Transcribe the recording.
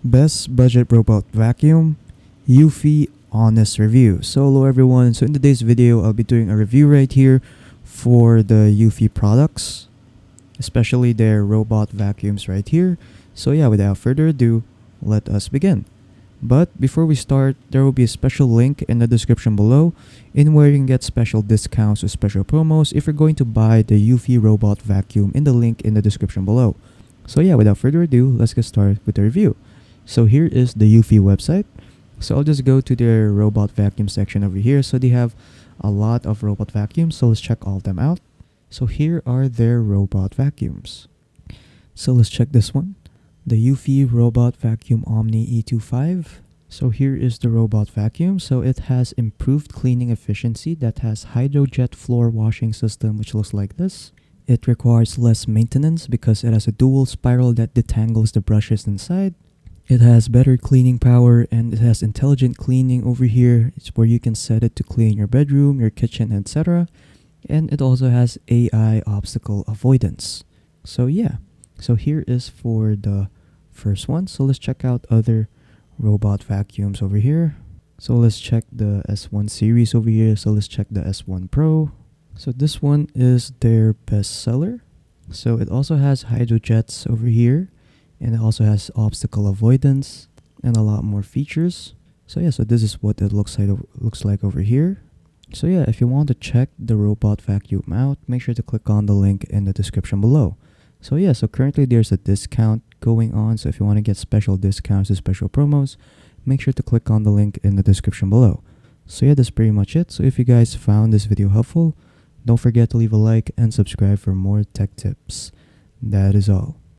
Best Budget Robot Vacuum, Eufy Honest Review. So hello everyone, so in today's video I'll be doing a review right here for the Eufy products, especially their robot vacuums right here. So yeah, without further ado, let us begin. But before we start, there will be a special link in the description below in where you can get special discounts or special promos if you're going to buy the Eufy robot vacuum in the link in the description below. So yeah, without further ado, let's get started with the review. So here is the Eufy website. So I'll just go to their robot vacuum section over here. So they have a lot of robot vacuums, so let's check all of them out. So here are their robot vacuums. So let's check this one, the Eufy Robot Vacuum Omni E25. So here is the robot vacuum. So it has improved cleaning efficiency that has hydrojet floor washing system, which looks like this. It requires less maintenance because it has a dual spiral that detangles the brushes inside. It has better cleaning power and it has intelligent cleaning over here. It's where you can set it to clean your bedroom, your kitchen, etc. And it also has AI obstacle avoidance. So yeah, so here is for the first one. So let's check out other robot vacuums over here. So let's check the S1 series over here. So let's check the S1 Pro. So this one is their best seller. So it also has hydrojets over here. And it also has obstacle avoidance and a lot more features. So yeah, so this is what it looks like over here. So yeah, if you want to check the robot vacuum out, make sure to click on the link in the description below. So yeah, so currently there's a discount going on. So if you want to get special discounts or special promos, make sure to click on the link in the description below. So yeah, that's pretty much it. So if you guys found this video helpful, don't forget to leave a like and subscribe for more tech tips. That is all.